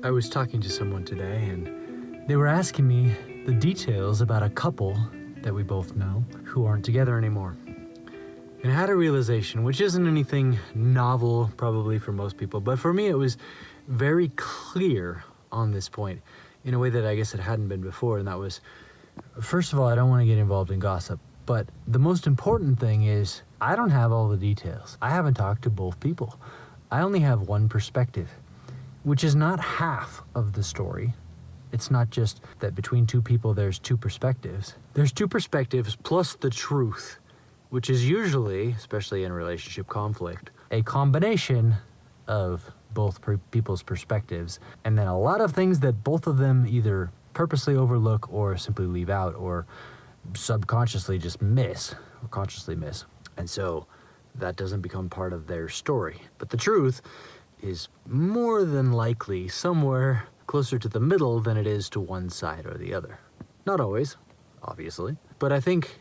I was talking to someone today and they were asking me the details about a couple that we both know who aren't together anymore. And I had a realization, which isn't anything novel probably for most people, but for me it was very clear on this point in a way that I guess it hadn't been before. And that was, first of all, I don't want to get involved in gossip, but the most important thing is I don't have all the details. I haven't talked to both people. I only have one perspective, which is not half of the story. It's not just that between two people there's two perspectives. There's two perspectives plus the truth, which is usually, especially in relationship conflict, a combination of both people's perspectives, and then a lot of things that both of them either purposely overlook or simply leave out or subconsciously just miss or consciously miss. And so that doesn't become part of their story. But the truth is more than likely somewhere closer to the middle than it is to one side or the other. Not always, obviously, but I think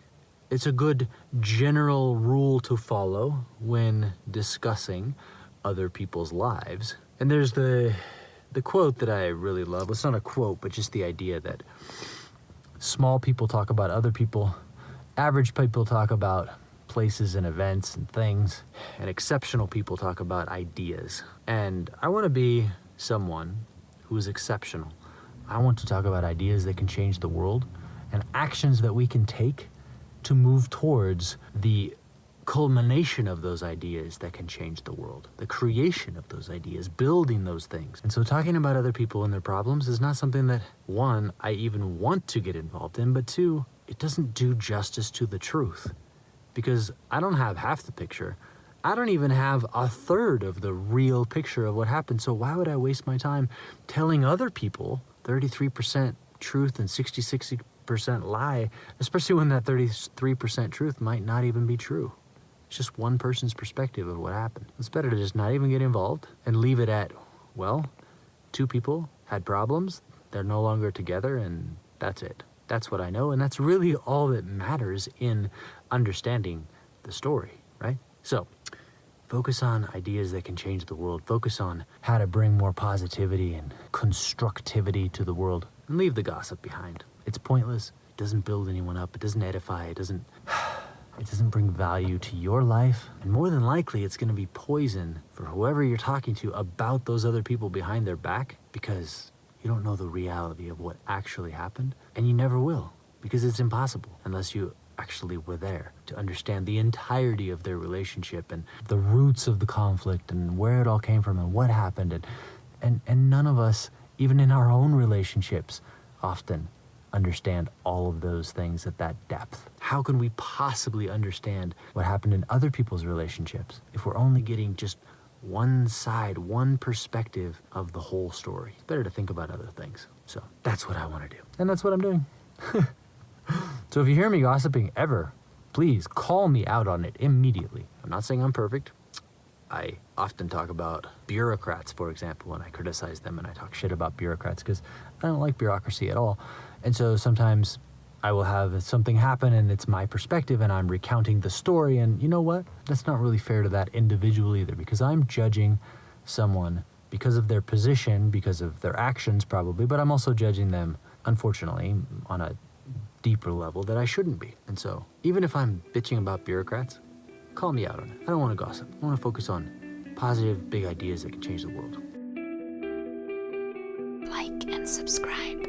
it's a good general rule to follow when discussing other people's lives. And there's the quote that I really love. It's not a quote, but just the idea that small people talk about other people, average people talk about places and events and things, and exceptional people talk about ideas. And I want to be someone who is exceptional. I want to talk about ideas that can change the world and actions that we can take to move towards the culmination of those ideas that can change the world, the creation of those ideas, building those things. And so talking about other people and their problems is not something that, one, I even want to get involved in, but two, it doesn't do justice to the truth, because I don't have half the picture. I don't even have a third of the real picture of what happened. So why would I waste my time telling other people 33% truth and 60% lie, especially when that 33% truth might not even be true? It's just one person's perspective of what happened. It's better to just not even get involved and leave it at, well, two people had problems, they're no longer together, and that's it. That's what I know, and that's really all that matters in understanding the story, right? So, focus on ideas that can change the world. Focus on how to bring more positivity and constructivity to the world, and leave the gossip behind. It's pointless. It doesn't build anyone up. It doesn't edify. It doesn't bring value to your life. And more than likely, it's going to be poison for whoever you're talking to about those other people behind their back, because you don't know the reality of what actually happened, and you never will, because it's impossible unless you actually were there to understand the entirety of their relationship and the roots of the conflict and where it all came from and what happened. And none of us, even in our own relationships, often understand all of those things at that depth. How can we possibly understand what happened in other people's relationships if we're only getting just one side, one perspective of the whole story? It's better to think about other things. So that's what I want to do. And that's what I'm doing. So if you hear me gossiping ever, please call me out on it immediately. I'm not saying I'm perfect. I often talk about bureaucrats, for example, when I criticize them and I talk shit about bureaucrats because I don't like bureaucracy at all. And so sometimes I will have something happen and it's my perspective and I'm recounting the story, and you know what? That's not really fair to that individual either, because I'm judging someone because of their position, because of their actions probably, but I'm also judging them, unfortunately, on a deeper level that I shouldn't be. And so even if I'm bitching about bureaucrats, call me out on it. I don't want to gossip. I want to focus on positive, big ideas that can change the world. Like and subscribe.